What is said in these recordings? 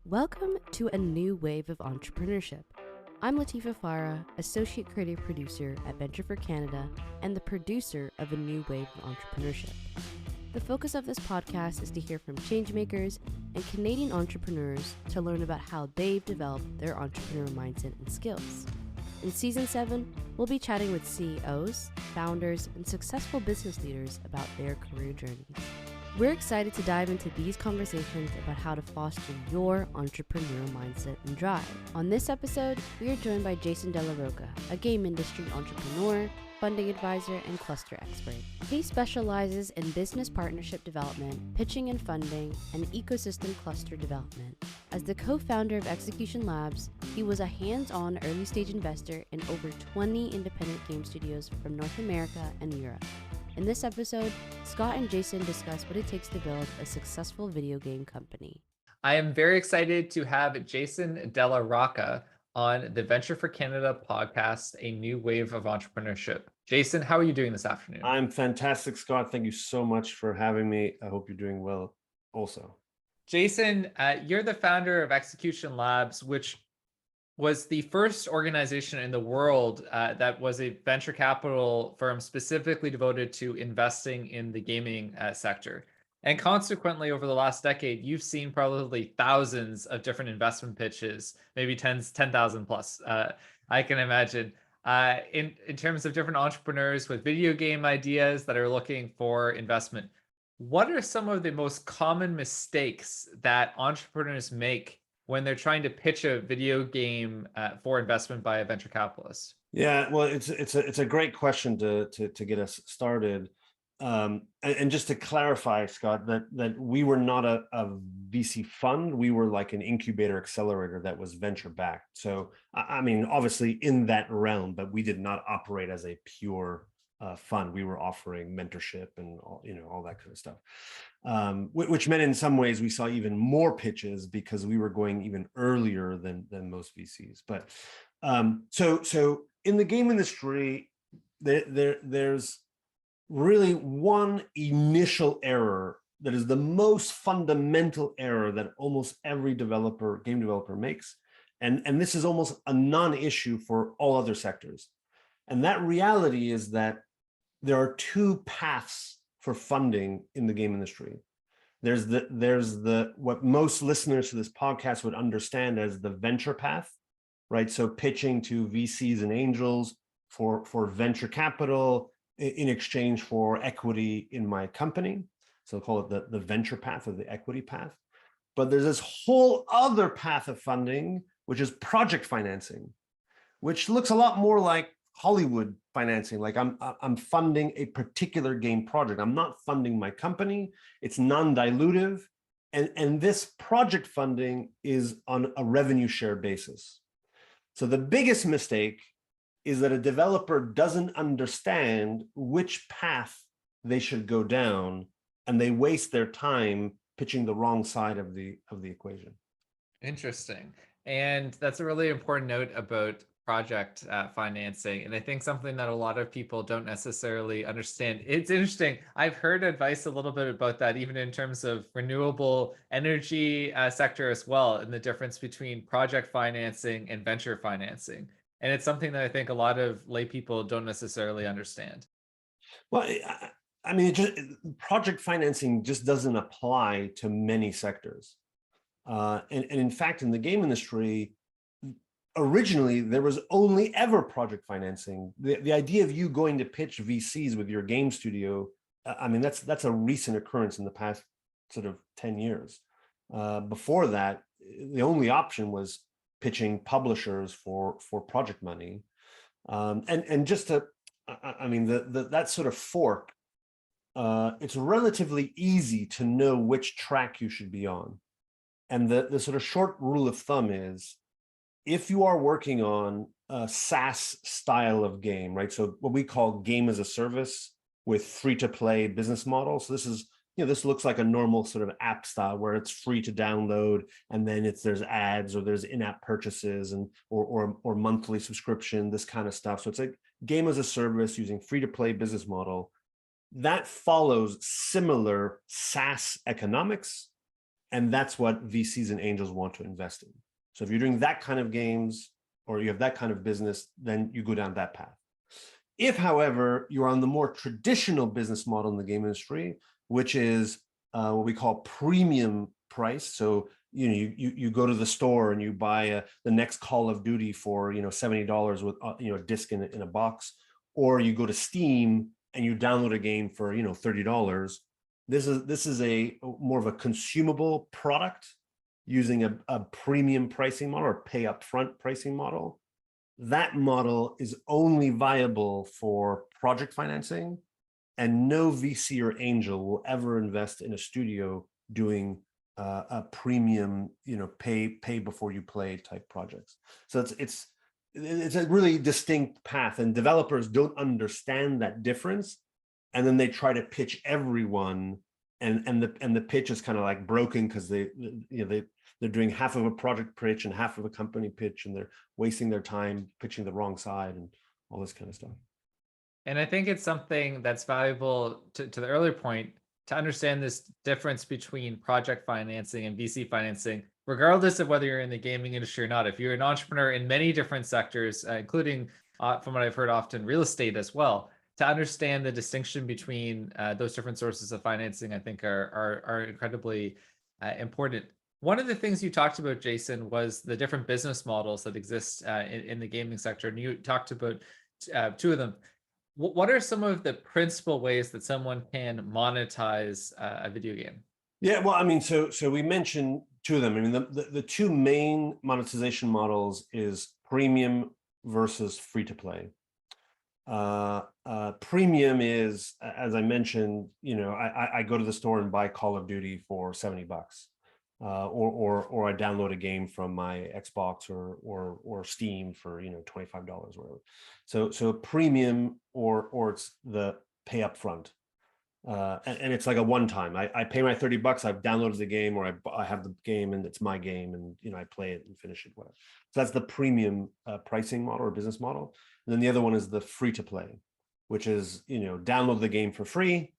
Welcome to a new wave of entrepreneurship. I'm Latifa Farah, Associate Creative Producer at Venture for Canada and the producer of a new wave of entrepreneurship. The focus of this podcast is to hear from changemakers and Canadian entrepreneurs to learn about how they've developed their entrepreneur mindset and skills. In Season 7, we'll be chatting with CEOs, founders, and successful business leaders about their career journeys. We're excited to dive into these conversations about how to foster your entrepreneurial mindset and drive. On this episode, we are joined by Jason Della Rocca, a game industry entrepreneur, funding advisor, and cluster expert. He specializes in business partnership development, pitching and funding, and ecosystem cluster development. As the co-founder of Execution Labs, he was a hands-on early-stage investor in over 20 independent game studios from North America and Europe. In this episode, Scott and Jason discuss what it takes to build a successful video game company. I am very excited to have Jason Della Rocca on the Venture for Canada podcast, A New Wave of Entrepreneurship. Jason, how are you doing this afternoon? I'm fantastic, Scott. Thank you so much for having me. I hope you're doing well also. Jason, you're the founder of Execution Labs, which was the first organization in the world that was a venture capital firm specifically devoted to investing in the gaming sector. And consequently, over the last decade, you've seen probably thousands of different investment pitches, maybe 10,000 plus, I can imagine, in terms of different entrepreneurs with video game ideas that are looking for investment. What are some of the most common mistakes that entrepreneurs make when they're trying to pitch a video game for investment by a venture capitalist? Yeah, well, it's a great question to get us started. And just to clarify, Scott, that we were not a VC fund. We were like an incubator accelerator that was venture backed. So, I mean, obviously in that realm, but we did not operate as a pure fund. We were offering mentorship and all that kind of stuff, which meant in some ways we saw even more pitches because we were going even earlier than most VCs. But so in the game industry, there's really one initial error that is the most fundamental error that almost every game developer makes, and this is almost a non-issue for all other sectors. And that reality is that there are two paths for funding in the game industry. There's the what most listeners to this podcast would understand as the venture path, right? So pitching to VCs and angels for venture capital in exchange for equity in my company. So call it the venture path or the equity path. But there's this whole other path of funding, which is project financing, which looks a lot more like Hollywood financing. Like I'm funding a particular game project. I'm not funding my company. It's non-dilutive. And this project funding is on a revenue share basis. So the biggest mistake is that a developer doesn't understand which path they should go down, and they waste their time pitching the wrong side of the equation. Interesting. And that's a really important note about project financing. And I think something that a lot of people don't necessarily understand. It's interesting. I've heard advice a little bit about that, even in terms of renewable energy sector as well, and the difference between project financing and venture financing. And it's something that I think a lot of lay people don't necessarily understand. Well, I mean, project financing just doesn't apply to many sectors. And in fact, in the game industry, originally, there was only ever project financing. The idea of you going to pitch VCs with your game studio, I mean, that's a recent occurrence in the past sort of 10 years. Before that, the only option was pitching publishers for project money. And just to, I mean, that sort of fork, it's relatively easy to know which track you should be on. And the sort of short rule of thumb is, if you are working on a SaaS style of game, right? So what we call game as a service with free-to-play business model. So this is, this looks like a normal sort of app style where it's free to download, and then there's ads or there's in-app purchases and or monthly subscription, this kind of stuff. So it's like game as a service using free-to-play business model. That follows similar SaaS economics And that's what VCs and angels want to invest in. So if you're doing that kind of games or you have that kind of business, then you go down that path. If, however, you're on the more traditional business model in the game industry, which is what we call premium price. So you go to the store and you buy the next Call of Duty for $70 with a disc in a box, or you go to Steam and you download a game for $30. This is a more of a consumable product using a premium pricing model or pay upfront pricing model. That model is only viable for project financing, and no VC or angel will ever invest in a studio doing a premium, pay before you play type projects. So it's a really distinct path, and developers don't understand that difference, and then they try to pitch everyone, and the pitch is kind of like broken because they're doing half of a project pitch and half of a company pitch, and they're wasting their time pitching the wrong side and all this kind of stuff. And I think it's something that's valuable to the earlier point to understand this difference between project financing and VC financing, regardless of whether you're in the gaming industry or not. If you're an entrepreneur in many different sectors, including, from what I've heard, often real estate as well, to understand the distinction between those different sources of financing, I think are incredibly important. One of the things you talked about, Jason, was the different business models that exist in the gaming sector, and you talked about two of them. What are some of the principal ways that someone can monetize a video game? Yeah, well, I mean, so we mentioned two of them. I mean, the two main monetization models is premium versus free to play. Premium is, as I mentioned, I go to the store and buy Call of Duty for $70, or I download a game from my Xbox or Steam for $25 or whatever. So premium or it's the pay up front, and it's like a one time. I pay my $30. I've downloaded the game, or I have the game and it's my game, and I play it and finish it, whatever. So that's the premium pricing model or business model. And then the other one is the free to play, which is download the game for free,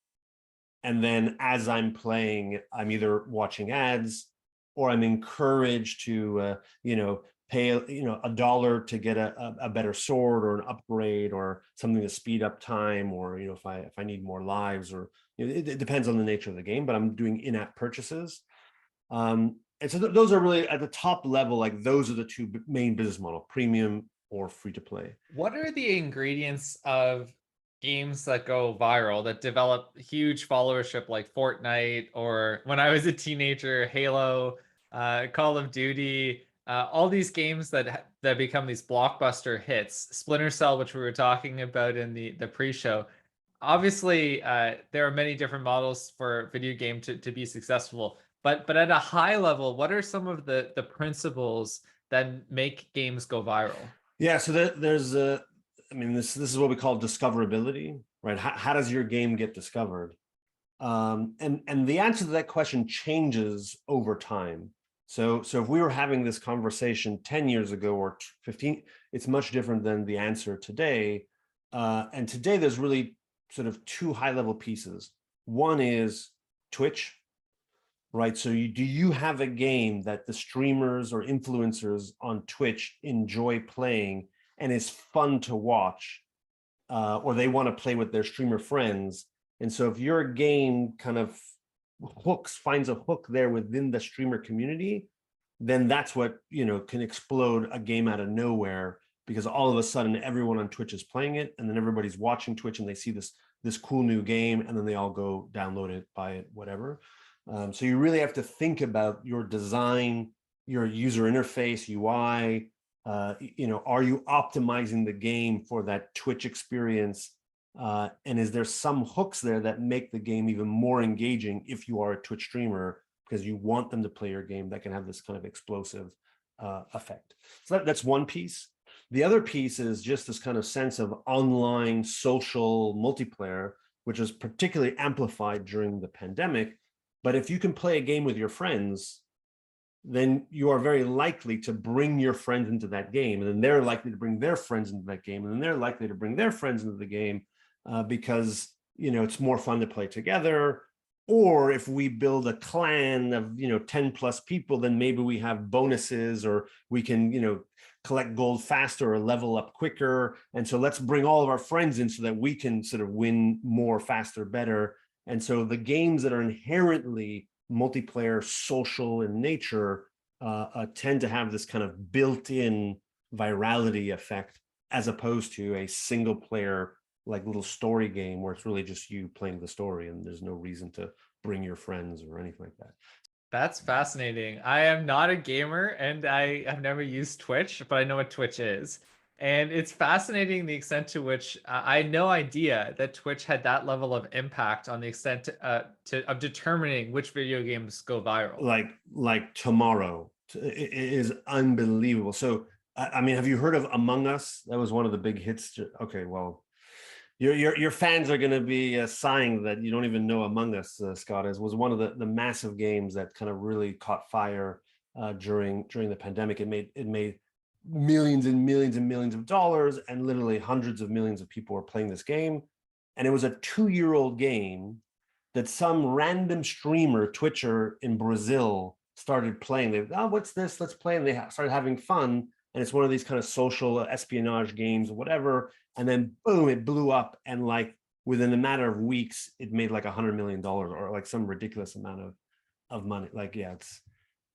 and then as I'm playing, I'm either watching ads or I'm encouraged to pay $1 to get a better sword or an upgrade or something to speed up time, or if I need more lives, or it depends on the nature of the game, but I'm doing in-app purchases. And so those are really at the top level, like those are the two main business model, premium or free to play. What are the ingredients of games that go viral, that develop huge followership, like Fortnite, or when I was a teenager, Halo, Call of Duty, all these games that become these blockbuster hits, Splinter Cell, which we were talking about in the pre-show. Obviously, there are many different models for video game to be successful, but at a high level, what are some of the principles that make games go viral? Yeah, so there's this is what we call discoverability, right? How does your game get discovered? And the answer to that question changes over time. So if we were having this conversation 10 years ago or 15, it's much different than the answer today. And today there's really sort of two high-level pieces. One is Twitch, right? So do you have a game that the streamers or influencers on Twitch enjoy playing and is fun to watch, or they want to play with their streamer friends? And so if your game kind of finds a hook there within the streamer community, then that's what can explode a game out of nowhere, because all of a sudden everyone on Twitch is playing it, and then everybody's watching Twitch and they see this cool new game, and then they all go download it, buy it, whatever. So you really have to think about your design, your user interface, UI. Are you optimizing the game for that Twitch experience? And is there some hooks there that make the game even more engaging if you are a Twitch streamer, because you want them to play your game that can have this kind of explosive effect? So that's one piece. The other piece is just this kind of sense of online social multiplayer, which is particularly amplified during the pandemic. But if you can play a game with your friends, then you are very likely to bring your friends into that game, and then they're likely to bring their friends into that game, and then they're likely to bring their friends into the game, because it's more fun to play together. Or if we build a clan of 10 plus people, then maybe we have bonuses, or we can collect gold faster or level up quicker. And so let's bring all of our friends in so that we can sort of win more, faster, better. And so the games that are inherently multiplayer, social in nature tend to have this kind of built-in virality effect, as opposed to a single player like little story game where it's really just you playing the story and there's no reason to bring your friends or anything like that. That's fascinating. I am not a gamer and I have never used Twitch, but I know what Twitch is. And it's fascinating the extent to which I had no idea that Twitch had that level of impact on the extent of determining which video games go viral. Like tomorrow, it is unbelievable. So, I mean, have you heard of Among Us? That was one of the big hits. Okay, well, your fans are going to be sighing that you don't even know Among Us, Scott. As was one of the massive games that kind of really caught fire during the pandemic. It made millions and millions and millions of dollars, and literally hundreds of millions of people were playing this game. And it was a 2-year-old game that some random streamer, Twitcher in Brazil, started playing. They, oh, what's this? Let's play. And they started having fun. And it's one of these kind of social espionage games or whatever. And then boom, it blew up. And like within a matter of weeks, it made like $100 million or like some ridiculous amount of money. Like, yeah,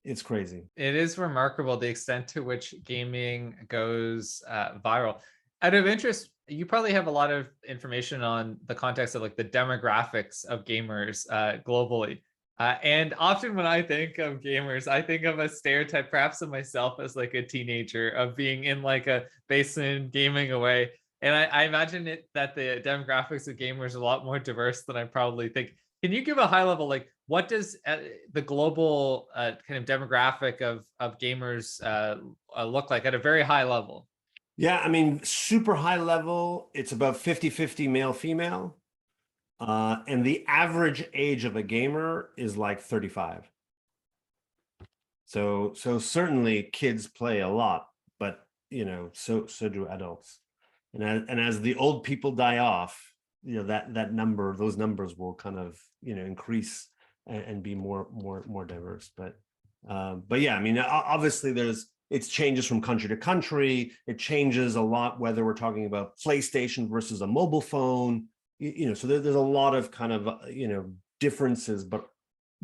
it's crazy. It is remarkable the extent to which gaming goes viral. Out of interest, you probably have a lot of information on the context of like the demographics of gamers globally. And often when I think of gamers, I think of a stereotype, perhaps of myself as like a teenager, of being in like a basement gaming away. And I imagine that the demographics of gamers are a lot more diverse than I probably think. Can you give a high level, like what does the global kind of demographic of gamers look like at a very high level? Yeah, I mean, super high level, it's about 50-50 male, female. And the average age of a gamer is like 35. So certainly kids play a lot, but so do adults. And as the old people die off, those numbers will kind of increase and be more diverse. But yeah, I mean, obviously it changes from country to country. It changes a lot whether we're talking about PlayStation versus a mobile phone. So there's a lot of kind of differences, but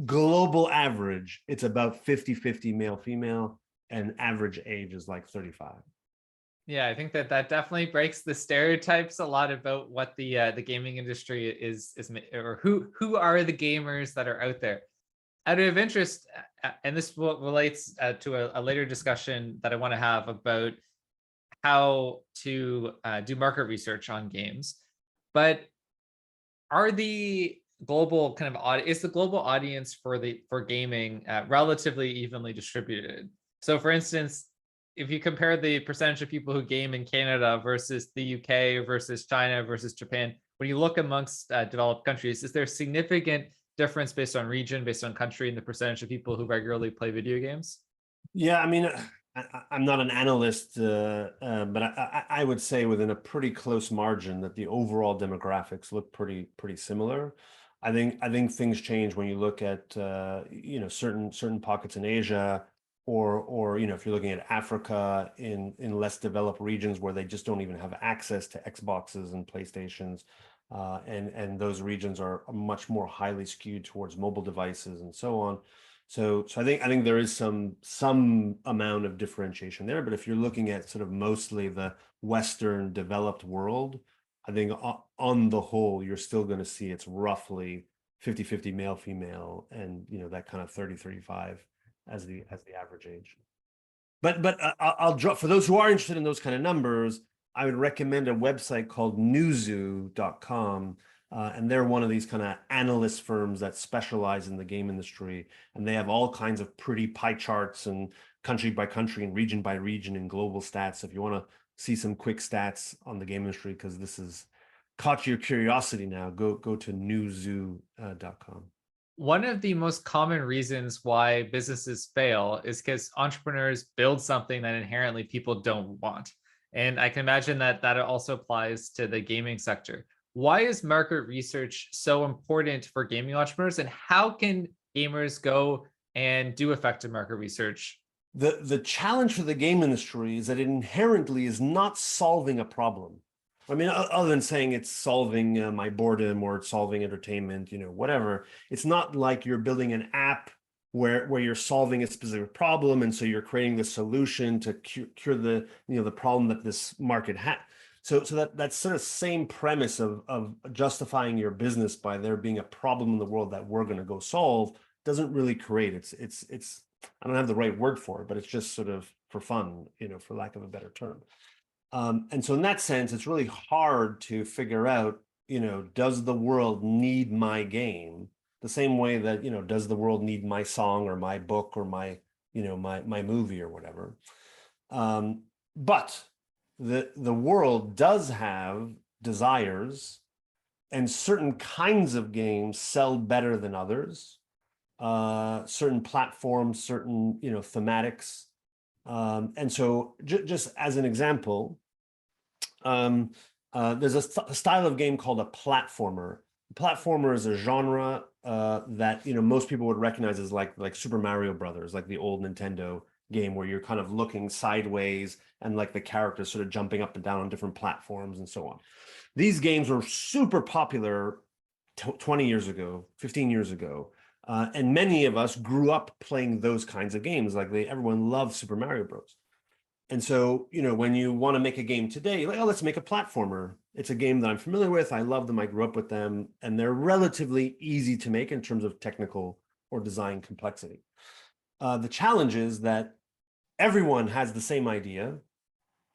global average, it's about 50-50 male, female, and average age is like 35. Yeah, I think that definitely breaks the stereotypes a lot about what the gaming industry is or who are the gamers that are out there. Out of interest, and this relates to a later discussion that I want to have about how to do market research on games, but are the global kind of is the global audience for gaming relatively evenly distributed? So, for instance, if you compare the percentage of people who game in Canada versus the UK versus China versus Japan, when you look amongst developed countries, is there significant difference based on region, based on country, in the percentage of people who regularly play video games? Yeah, I mean, I'm not an analyst, but I would say within a pretty close margin that the overall demographics look pretty similar. I think things change when you look at certain pockets in Asia, or if you're looking at Africa in less developed regions where they just don't even have access to Xboxes and PlayStations, and those regions are much more highly skewed towards mobile devices and so on. So I think there is some amount of differentiation there, but if you're looking at sort of mostly the Western developed world, I think on the whole, you're still going to see it's roughly 50-50 male, female, and that kind of 30-35 as the average age. But I'll drop, for those who are interested in those kind of numbers, I would recommend a website called newzoo.com. And they're one of these kind of analyst firms that specialize in the game industry. And they have all kinds of pretty pie charts and country by country and region by region and global stats. If you want to see some quick stats on the game industry, because this has caught your curiosity now, go to newzoo.com. One of the most common reasons why businesses fail is because entrepreneurs build something that inherently people don't want. And I can imagine that also applies to the gaming sector. why is market research so important for gaming entrepreneurs, and how can gamers go and do effective market research? The challenge for the game industry is that it inherently is not solving a problem. I mean, other than saying it's solving my boredom or it's solving entertainment, whatever. It's not like you're building an app where you're solving a specific problem, and so you're creating the solution to cure the the problem that this market had. So that's sort of same premise of justifying your business by there being a problem in the world that we're going to go solve doesn't really create. It's I don't have the right word for it, but it's just sort of for fun, for lack of a better term. And so in that sense, it's really hard to figure out, does the world need my game the same way that, does the world need my song or my book or my, my movie or whatever. But the world does have desires, and certain kinds of games sell better than others. Certain platforms, certain thematics, and so just as an example, there's a style of game called a platformer. Platformer is a genre that most people would recognize as like Super Mario Brothers, like the old Nintendo game where you're kind of looking sideways and like the characters sort of jumping up and down on different platforms and so on. These games were super popular 20 years ago, 15 years ago. And many of us grew up playing those kinds of games. Like everyone loved Super Mario Bros. And so, when you want to make a game today, you're like, oh, let's make a platformer. It's a game that I'm familiar with. I love them. I grew up with them. And they're relatively easy to make in terms of technical or design complexity. The challenge is that everyone has the same idea.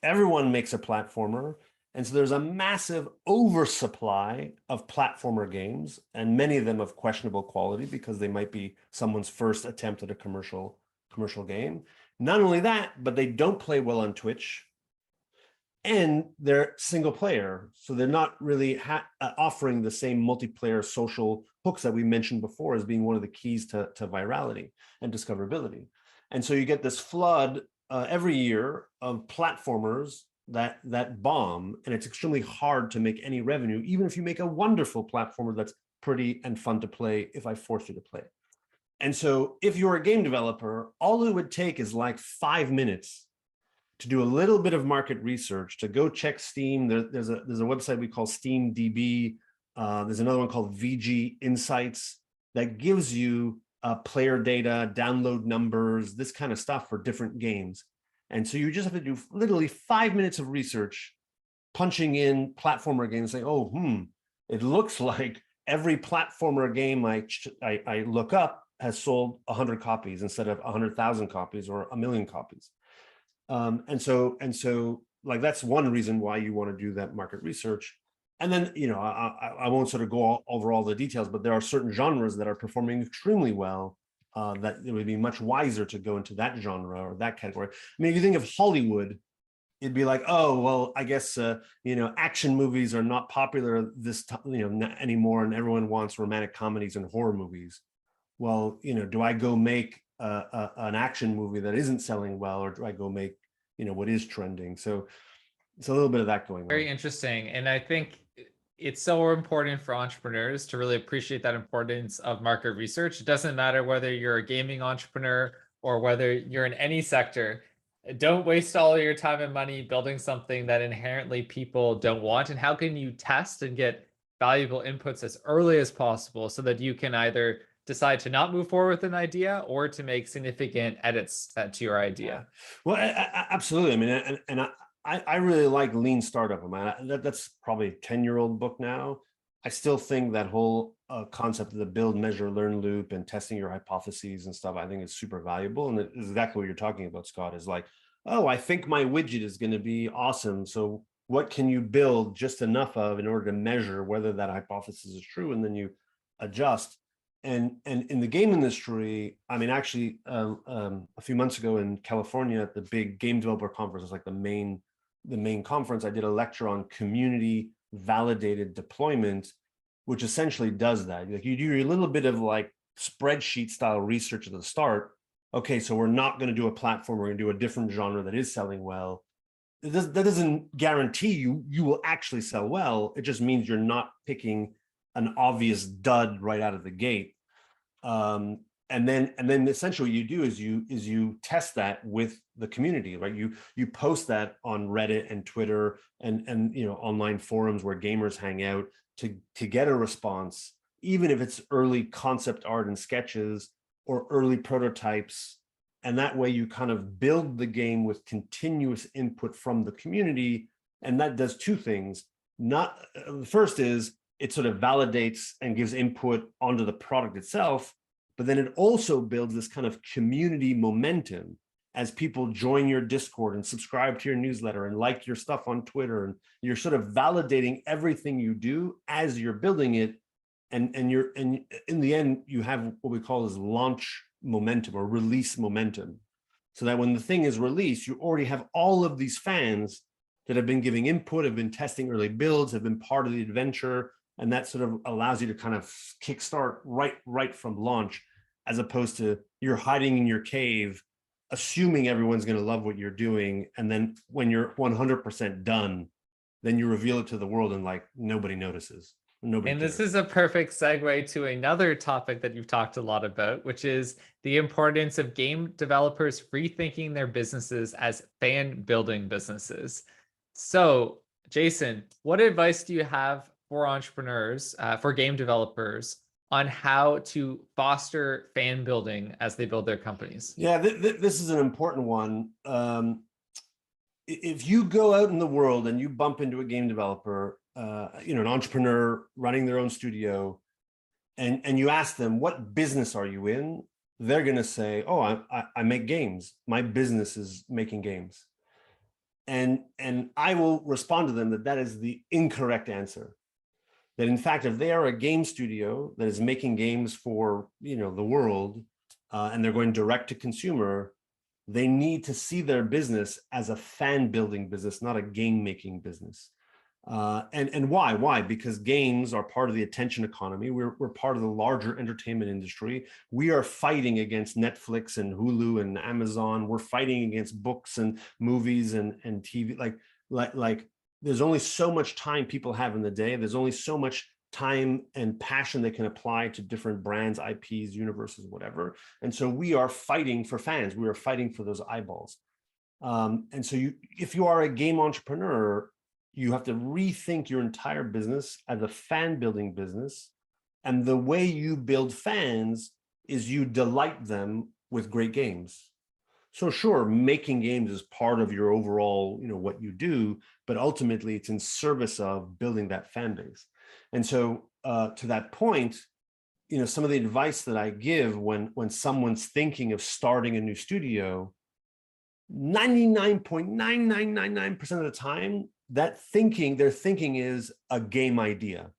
Everyone makes a platformer. And so there's a massive oversupply of platformer games, and many of them of questionable quality because they might be someone's first attempt at a commercial game. Not only that, but they don't play well on Twitch, and they're single player. So they're not really offering the same multiplayer social hooks that we mentioned before as being one of the keys to virality and discoverability. And so you get this flood every year of platformers that bomb, and it's extremely hard to make any revenue, even if you make a wonderful platformer that's pretty and fun to play if I force you to play it. And so if you're a game developer, all it would take is like 5 minutes to do a little bit of market research, to go check Steam. There's a website we call SteamDB. There's another one called VG Insights that gives you player data, download numbers, this kind of stuff for different games. And so you just have to do literally 5 minutes of research, punching in platformer games, saying, oh, it looks like every platformer game I look up has sold 100 copies instead of 100,000 copies or 1 million copies. And so like that's one reason why you want to do that market research. And then, I won't sort of go over all the details, but there are certain genres that are performing extremely well, that it would be much wiser to go into that genre or that category. I mean, if you think of Hollywood, it'd be like, oh, well, I guess, action movies are not popular this time, anymore, and everyone wants romantic comedies and horror movies. Well, do I go make an action movie that isn't selling well, or do I go make, what is trending? So it's a little bit of that going on. Very interesting. And I think it's so important for entrepreneurs to really appreciate that importance of market research. It doesn't matter whether you're a gaming entrepreneur or whether you're in any sector. Don't waste all your time and money building something that inherently people don't want. And how can you test and get valuable inputs as early as possible so that you can either decide to not move forward with an idea or to make significant edits to your idea? Well, absolutely. I mean, and I really like Lean Startup. I mean, that's probably a 10-year-old book now. I still think that whole concept of the build, measure, learn loop and testing your hypotheses and stuff, I think is super valuable. And it's exactly what you're talking about, Scott, is like, oh, I think my widget is going to be awesome. So what can you build just enough of in order to measure whether that hypothesis is true? And then you adjust. And in the game industry, I mean, actually, a few months ago in California at the big game developer conference, it's like the main conference, I did a lecture on community validated deployment, which essentially does that. Like you do a little bit of like spreadsheet style research at the start. Okay, so we're not going to do a platform. We're going to do a different genre that is selling well. that doesn't guarantee you will actually sell well. It just means you're not picking an obvious dud right out of the gate. And then essentially what you do is you test that with the community, right? You post that on Reddit and Twitter and online forums where gamers hang out to get a response, even if it's early concept art and sketches or early prototypes. And that way you kind of build the game with continuous input from the community. And that does two things. Not the first is it sort of validates and gives input onto the product itself, but then it also builds this kind of community momentum as people join your Discord and subscribe to your newsletter and like your stuff on Twitter. And you're sort of validating everything you do as you're building it. And in the end, you have what we call as launch momentum or release momentum. So that when the thing is released, you already have all of these fans that have been giving input, have been testing early builds, have been part of the adventure. And that sort of allows you to kind of kickstart right from launch, as opposed to you're hiding in your cave, assuming everyone's going to love what you're doing. And then when you're 100% done, then you reveal it to the world and like nobody notices. Nobody And cares. this is a perfect segue to another topic that you've talked a lot about, which is the importance of game developers rethinking their businesses as fan building businesses. So, Jason, what advice do you have for entrepreneurs, for game developers, on how to foster fan building as they build their companies? Yeah, this is an important one. If you go out in the world and you bump into a game developer, an entrepreneur running their own studio, and you ask them, what business are you in? They're going to say, oh, I make games. My business is making games. And I will respond to them that is the incorrect answer. That in fact, if they are a game studio that is making games for the world, and they're going direct to consumer, they need to see their business as a fan building business, not a game making business. And why? Why? Because games are part of the attention economy. We're part of the larger entertainment industry. We are fighting against Netflix and Hulu and Amazon. We're fighting against books and movies and TV. Like there's only so much time people have in the day. There's only so much time and passion they can apply to different brands, IPs, universes, whatever. And so we are fighting for fans. We are fighting for those eyeballs. And so if you are a game entrepreneur, you have to rethink your entire business as a fan building business. And the way you build fans is you delight them with great games. So sure, making games is part of your overall, what you do, but ultimately it's in service of building that fan base. And so to that point, some of the advice that I give when someone's thinking of starting a new studio, 99.9999% of the time, their thinking is a game idea.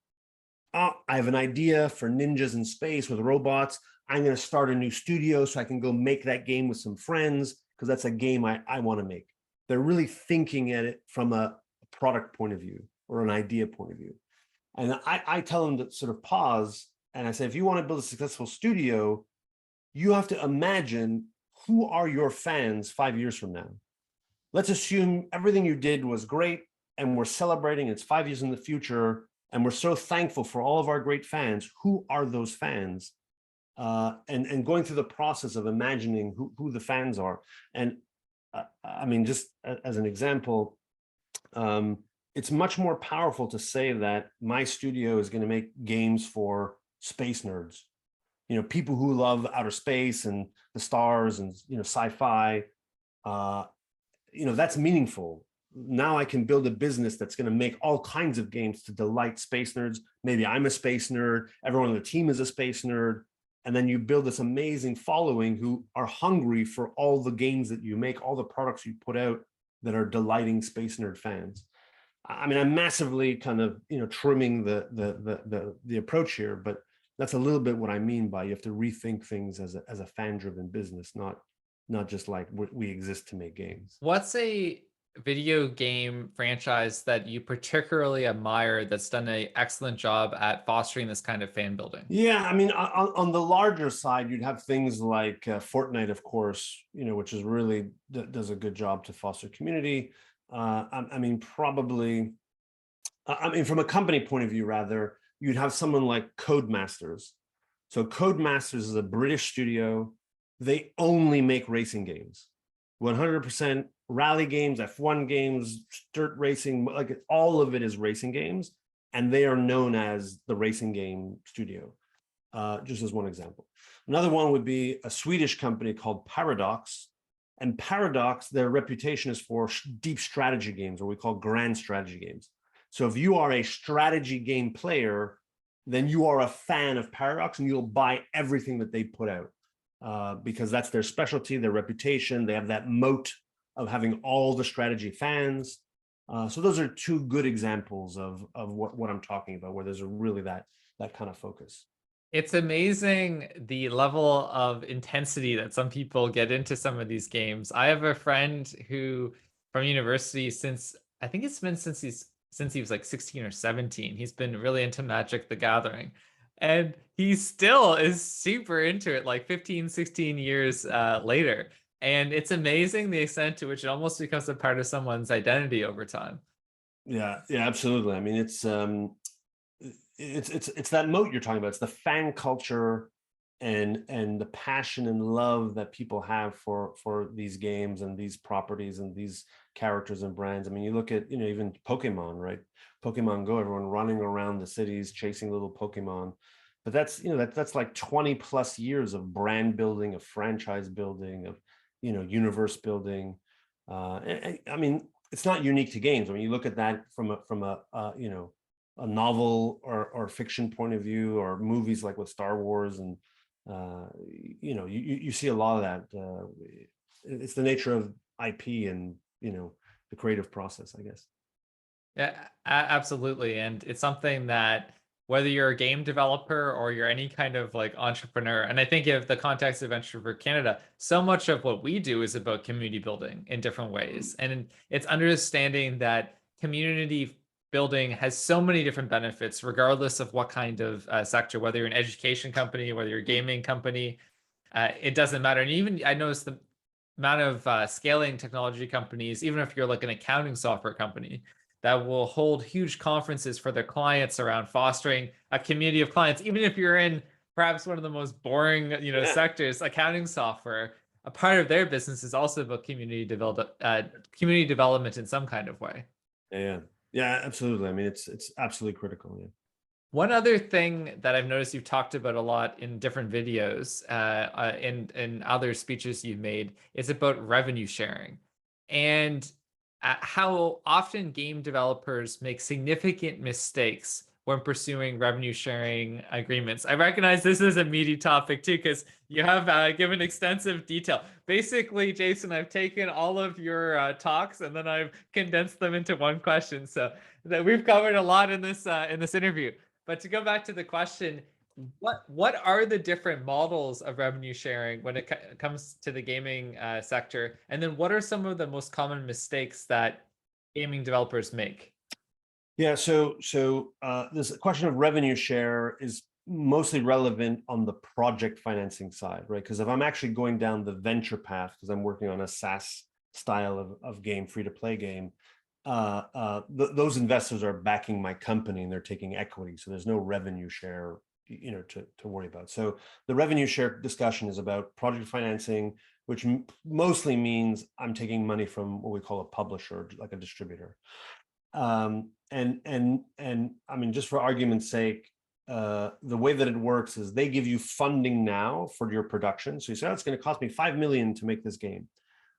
Oh, I have an idea for ninjas in space with robots. I'm going to start a new studio so I can go make that game with some friends because that's a game I want to make. They're really thinking at it from a product point of view or an idea point of view. And I tell them to sort of pause and I say, if you want to build a successful studio, you have to imagine who are your fans 5 years from now. Let's assume everything you did was great and we're celebrating, it's 5 years in the future, and we're so thankful for all of our great fans. Who are those fans? And going through the process of imagining who the fans are. And I mean, just as an example, it's much more powerful to say that my studio is going to make games for space nerds, people who love outer space and the stars and, sci-fi. That's meaningful. Now I can build a business that's going to make all kinds of games to delight space nerds. Maybe I'm a space nerd. Everyone on the team is a space nerd. And then you build this amazing following who are hungry for all the games that you make, all the products you put out that are delighting space nerd fans. I mean, I'm massively kind of, trimming the approach here, but that's a little bit what I mean by you have to rethink things as a fan-driven business, not just like we exist to make games. What's a video game franchise that you particularly admire that's done an excellent job at fostering this kind of fan building? Yeah, I mean, on the larger side, you'd have things like Fortnite, of course, which is really does a good job to foster community. I mean, probably, I mean, from a company point of view, rather, you'd have someone like Codemasters. So Codemasters is a British studio. They only make racing games, 100% rally games, F1 games, dirt racing, like all of it is racing games. And they are known as the racing game studio, just as one example. Another one would be a Swedish company called Paradox. And Paradox, their reputation is for deep strategy games, or we call grand strategy games. So if you are a strategy game player, then you are a fan of Paradox and you'll buy everything that they put out, because that's their specialty, their reputation. They have that moat of having all the strategy fans. So those are two good examples of what I'm talking about, where there's really that kind of focus. It's amazing the level of intensity that some people get into some of these games. I have a friend who from university, since I think it's been since he was like 16 or 17, he's been really into Magic the Gathering. And he still is super into it like 15, 16 years later. And it's amazing the extent to which it almost becomes a part of someone's identity over time. Yeah, absolutely. I mean, it's that moat you're talking about. It's the fan culture and the passion and love that people have for these games and these properties and these characters and brands. I mean, you look at, even Pokemon, right? Pokemon Go, everyone running around the cities chasing little Pokemon. But that's like 20 plus years of brand building, of franchise building, of universe building. I mean, it's not unique to games. I mean, you look at that from a novel or fiction point of view, or movies like with Star Wars, and you see a lot of that. It's the nature of IP and the creative process, I guess. Yeah, absolutely. And it's something that whether you're a game developer or you're any kind of like entrepreneur, and I think if the context of Venture for Canada, so much of what we do is about community building in different ways. And it's understanding that community building has so many different benefits, regardless of what kind of sector, whether you're an education company, whether you're a gaming company, it doesn't matter. And even I noticed the amount of scaling technology companies, even if you're like an accounting software company, that will hold huge conferences for their clients around fostering a community of clients, even if you're in perhaps one of the most boring, sectors, accounting software. A part of their business is also about community development in some kind of way. Yeah, absolutely. I mean, it's absolutely critical. Yeah. One other thing that I've noticed you've talked about a lot in different videos, in other speeches you've made, is about revenue sharing, and how often game developers make significant mistakes when pursuing revenue sharing agreements. I recognize this is a meaty topic too, because you have given extensive detail. Basically, Jason, I've taken all of your talks and then I've condensed them into one question. So that we've covered a lot in this interview. But to go back to the question, what are the different models of revenue sharing when it comes to the gaming sector? And then what are some of the most common mistakes that gaming developers make? Yeah, so this question of revenue share is mostly relevant on the project financing side, right? Because if I'm actually going down the venture path, because I'm working on a SaaS style of game, free-to-play game, those investors are backing my company and they're taking equity. So there's no revenue share, to worry about. So the revenue share discussion is about project financing, which mostly means I'm taking money from what we call a publisher, like a distributor. And I mean, just for argument's sake, the way that it works is they give you funding now for your production. So you say, oh, it's going to cost me $5 million to make this game.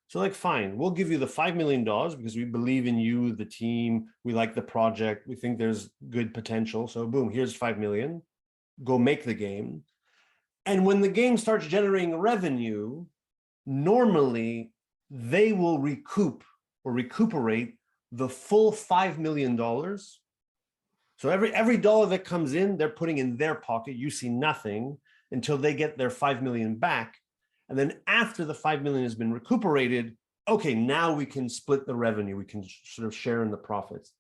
So like, fine, we'll give you the $5 million because we believe in you, the team, we like the project, we think there's good potential. So boom, here's $5 million, go make the game. And when the game starts generating revenue, normally they will recoup or recuperate the full $5 million. So every dollar that comes in, they're putting in their pocket. You see nothing until they get their $5 million back. And then after the $5 million has been recuperated, okay, now we can split the revenue. We can sort of share in the profits.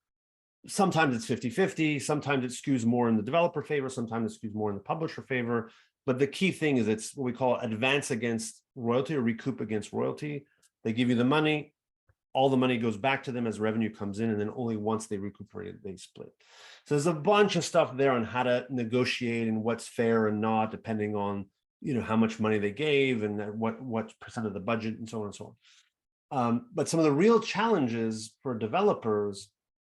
Sometimes it's 50-50. Sometimes it skews more in the developer favor. Sometimes it skews more in the publisher favor. But the key thing is it's what we call advance against royalty or recoup against royalty. They give you the money. all the money goes back to them as revenue comes in, and then only once they recuperate it, they split. So there's a bunch of stuff there on how to negotiate and what's fair and not, depending on, you know, how much money they gave and what percent of the budget and so on and so on. But some of the real challenges for developers,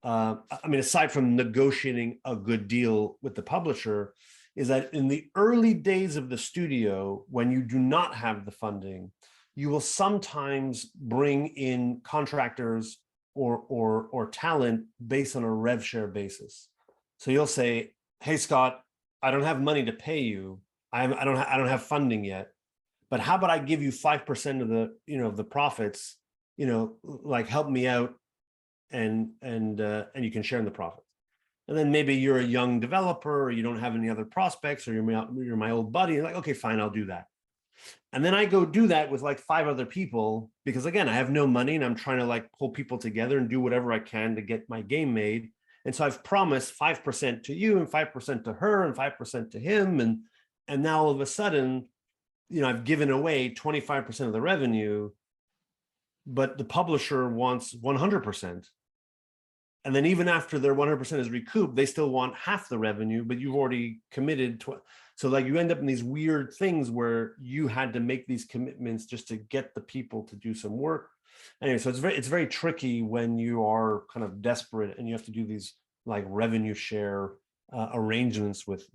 I mean, aside from negotiating a good deal with the publisher, is that in the early days of the studio, when you do not have the funding, you will sometimes bring in contractors or talent based on a rev share basis. So you'll say, "Hey Scott, I don't have money to pay you. I don't have funding yet, but how about I give you 5% of the, you know, of the profits, you know, like help me out, and you can share in the profits." And then maybe you're a young developer, or you don't have any other prospects, or you're my old buddy. You're like, okay, fine, I'll do that. And then I go do that with like 5 other people, because again, I have no money and I'm trying to like pull people together and do whatever I can to get my game made. And so I've promised 5% to you and 5% to her and 5% to him. And now all of a sudden, you know, I've given away 25% of the revenue, but the publisher wants 100%. And then even after their 100% is recouped, they still want half the revenue, but you've already committed. So like you end up in these weird things where you had to make these commitments just to get the people to do some work. Anyway, so it's very tricky when you are kind of desperate and you have to do these like revenue share arrangements with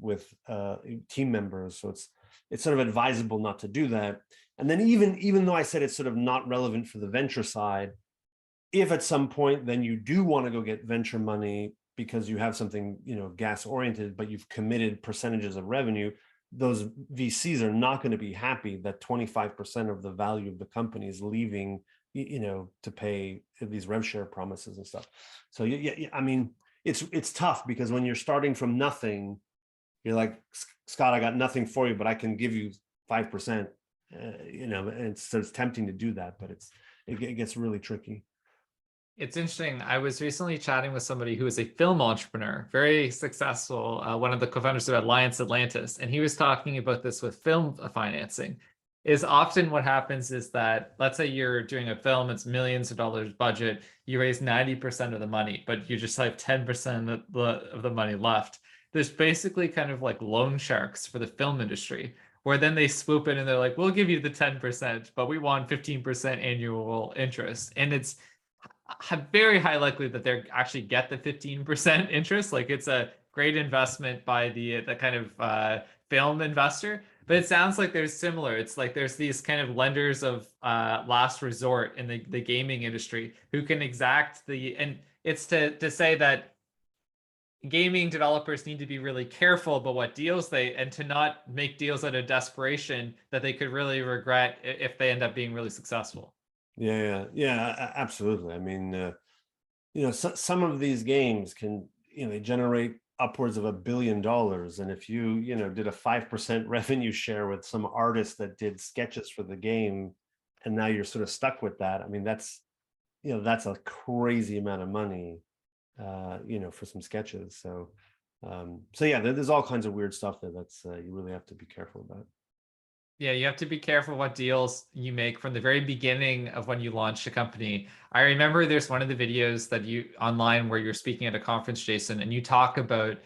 team members. So it's sort of advisable not to do that. And then even though I said it's sort of not relevant for the venture side, if at some point then you do want to go get venture money because you have something, you know, gas oriented, but you've committed percentages of revenue, those VCs are not going to be happy that 25% of the value of the company is leaving, you know, to pay these rev share promises and stuff. So yeah, I mean, it's tough because when you're starting from nothing, you're like, Scott, I got nothing for you, but I can give you 5%, you know, and so it's tempting to do that, but it gets really tricky. It's interesting. I was recently chatting with somebody who is a film entrepreneur, very successful, one of the co-founders of Alliance Atlantis, and he was talking about this with film financing. Is often what happens is that, let's say you're doing a film, it's millions of dollars budget, you raise 90% of the money, but you just have 10% of the money left. There's basically kind of like loan sharks for the film industry, where then they swoop in and they're like, we'll give you the 10%, but we want 15% annual interest. And it's very high likely that they're actually get the 15% interest. Like it's a great investment by the kind of film investor. But it sounds like there's similar. It's like there's these kind of lenders of last resort in the gaming industry who can exact and it's to say that gaming developers need to be really careful about what deals and to not make deals out of desperation that they could really regret if they end up being really successful. Yeah, absolutely. I mean, you know, some of these games can, you know, they generate upwards of $1 billion. And if you know, did a 5% revenue share with some artist that did sketches for the game, and now you're sort of stuck with that. I mean, that's, you know, that's a crazy amount of money, you know, for some sketches. So yeah, there's all kinds of weird stuff there that's you really have to be careful about. Yeah, you have to be careful what deals you make from the very beginning of when you launch a company. I remember there's one of the videos that you online where you're speaking at a conference, Jason, and you talk about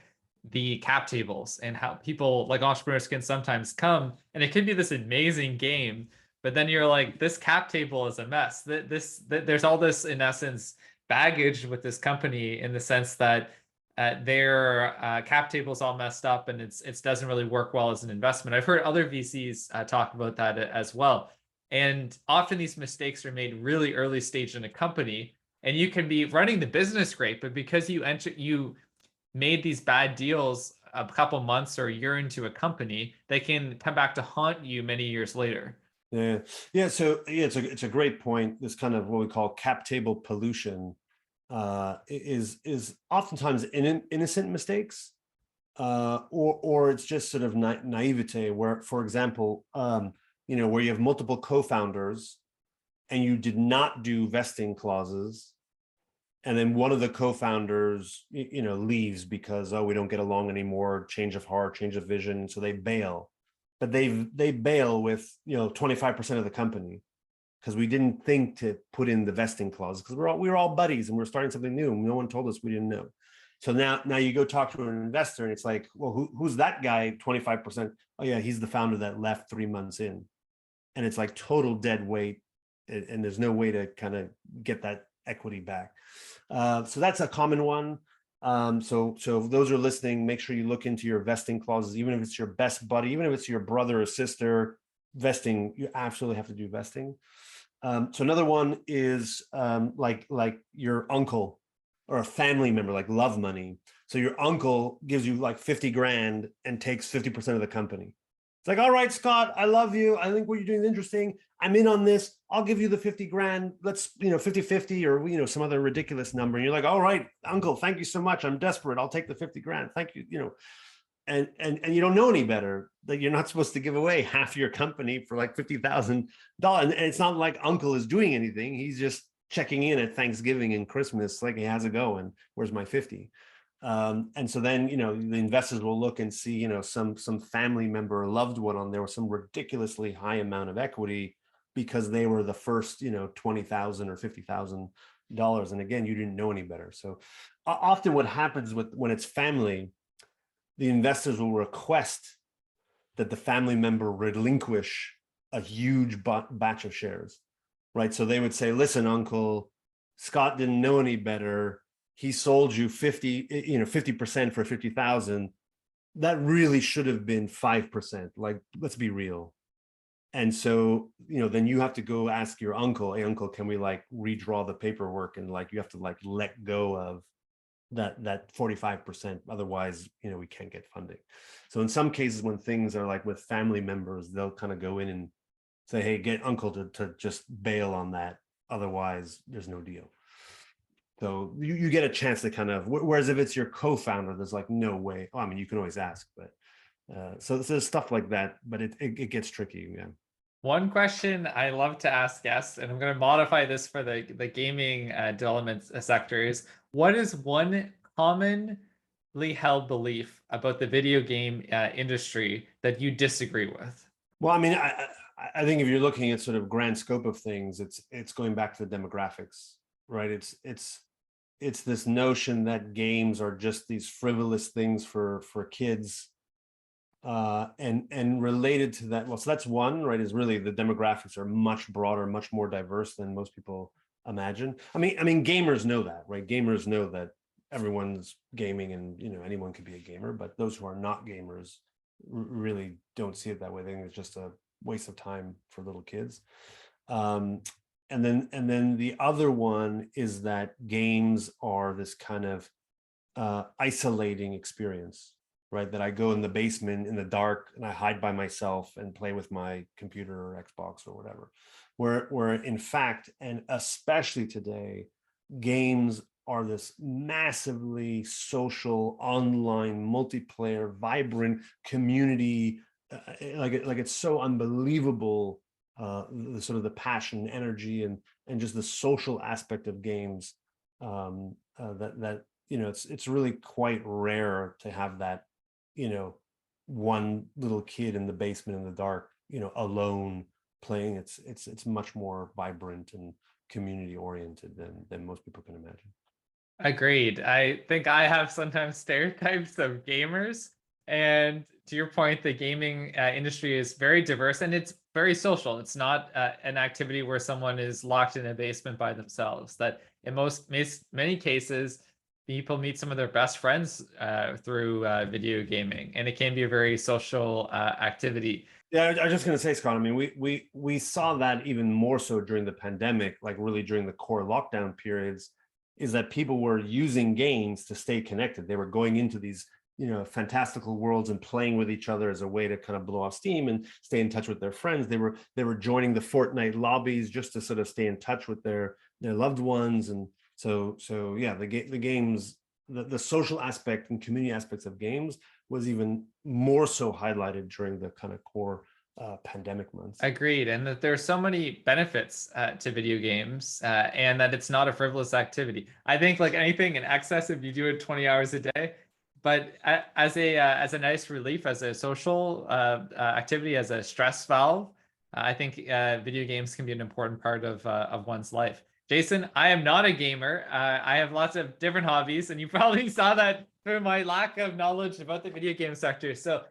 the cap tables and how people like entrepreneurs can sometimes come and it can be this amazing game, but then you're like, this cap table is a mess. There's all this, in essence, baggage with this company in the sense that their cap table is all messed up and it doesn't really work well as an investment. I've heard other VCs talk about that as well. And often these mistakes are made really early stage in a company, and you can be running the business great, but because you made these bad deals a couple months or a year into a company, they can come back to haunt you many years later. Yeah. So yeah, it's a great point. This kind of what we call cap table pollution is oftentimes innocent mistakes, or it's just sort of naivete. Where, for example, you know, where you have multiple co-founders, and you did not do vesting clauses, and then one of the co-founders, you know, leaves because, oh, we don't get along anymore, change of heart, change of vision, so they bail. But they bail with, you know, 25% of the company. because we didn't think to put in the vesting clause, because we were all buddies and we're starting something new. And no one told us, we didn't know. So now you go talk to an investor and it's like, well, who's that guy? 25%. Oh yeah, he's the founder that left 3 months in. And it's like total dead weight. And there's no way to kind of get that equity back. So that's a common one. So if those are listening, make sure you look into your vesting clauses, even if it's your best buddy, even if it's your brother or sister. Vesting, you absolutely have to do vesting. So another one is like your uncle or a family member, like love money. So your uncle gives you like 50 grand and takes 50% of the company. It's like, all right, Scott, I love you. I think what you're doing is interesting. I'm in on this. I'll give you the 50 grand. Let's, 50-50 or, some other ridiculous number. And you're like, all right, uncle, thank you so much. I'm desperate. I'll take the 50 grand. Thank you. And you don't know any better, that you're not supposed to give away half your company for like $50,000. And it's not like uncle is doing anything. He's just checking in at Thanksgiving and Christmas, like, hey, how's it going? Where's my 50? And so then, the investors will look and see, some family member or loved one on there with some ridiculously high amount of equity because they were the first, $20,000 or $50,000. And again, you didn't know any better. So often what happens when it's family, the investors will request that the family member relinquish a huge batch of shares, right? So they would say, listen, uncle, Scott didn't know any better. He sold you 50% for 50,000. That really should have been 5%. Like, let's be real. And so, then you have to go ask your uncle, hey, uncle, can we like redraw the paperwork? And like, you have to like let go of that 45%. Otherwise, we can't get funding. So in some cases, when things are like with family members, they'll kind of go in and say, hey, get uncle to just bail on that. Otherwise, there's no deal. So you get a chance to kind of, whereas if it's your co-founder, there's like no way. Oh, I mean, you can always ask, but so there's stuff like that, but it gets tricky. Yeah. One question I love to ask guests, and I'm going to modify this for the gaming development sector, is what is one commonly held belief about the video game industry that you disagree with? Well, I mean, I think if you're looking at sort of grand scope of things, it's going back to the demographics, right? It's this notion that games are just these frivolous things for kids. And related to that, well, so that's one, right, is really the demographics are much broader, much more diverse than most people imagine. I mean, gamers know that, right? Gamers know that everyone's gaming and, anyone could be a gamer, but those who are not gamers really don't see it that way. They think it's just a waste of time for little kids. And then the other one is that games are this kind of isolating experience, right? That I go in the basement in the dark and I hide by myself and play with my computer or Xbox or whatever. Where in fact, and especially today, games are this massively social, online, multiplayer, vibrant community. Like it's so unbelievable, the sort of the passion, energy, and just the social aspect of games, that it's really quite rare to have that, one little kid in the basement in the dark, alone playing. It's much more vibrant and community oriented than most people can imagine. Agreed. I think I have sometimes stereotypes of gamers. And to your point, the gaming industry is very diverse and it's very social. It's not an activity where someone is locked in a basement by themselves. That in many cases, people meet some of their best friends through video gaming, and it can be a very social activity. Yeah, I was just going to say, Scott, I mean, we saw that even more so during the pandemic, like really during the core lockdown periods, is that people were using games to stay connected. They were going into these, fantastical worlds and playing with each other as a way to kind of blow off steam and stay in touch with their friends. They were joining the Fortnite lobbies just to sort of stay in touch with their loved ones. And so yeah, the games, the social aspect and community aspects of games was even more so highlighted during the kind of core pandemic months. Agreed. And that there's so many benefits to video games, and that it's not a frivolous activity. I think like anything in excess, if you do it 20 hours a day, but as a nice relief, as a social activity, as a stress valve, I think video games can be an important part of one's life. Jason, I am not a gamer. I have lots of different hobbies, and you probably saw that through my lack of knowledge about the video game sector. So,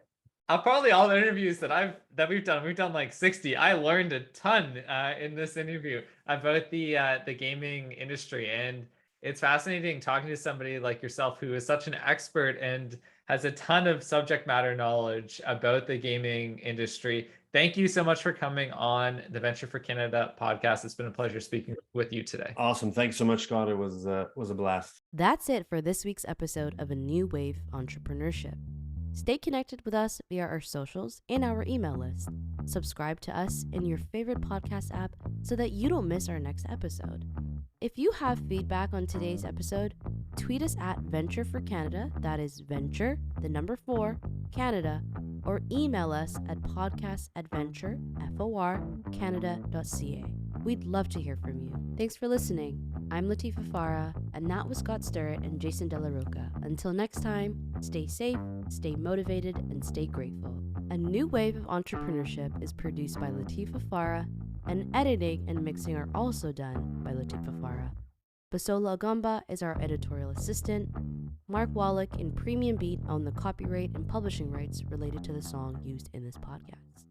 probably all the interviews that we've done like 60. I learned a ton in this interview about the gaming industry, and it's fascinating talking to somebody like yourself who is such an expert and has a ton of subject matter knowledge about the gaming industry. Thank you so much for coming on the Venture for Canada podcast. It's been a pleasure speaking with you today. Awesome. Thanks so much, Scott. It was a blast. That's it for this week's episode of A New Wave Entrepreneurship. Stay connected with us via our socials and our email list. Subscribe to us in your favorite podcast app so that you don't miss our next episode. If you have feedback on today's episode, tweet us at Venture for Canada, that is Venture, the number 4, Canada, or email us at podcast@venture.canada.ca. We'd love to hear from you. Thanks for listening. I'm Latifa Farah, and that was Scott Sturrett and Jason Della Rocca. Until next time, stay safe, stay motivated, and stay grateful. A New Wave of Entrepreneurship is produced by Latifa Farah, and editing and mixing are also done by Latifa Farah. Basola Agamba is our editorial assistant. Mark Wallach and Premium Beat own the copyright and publishing rights related to the song used in this podcast.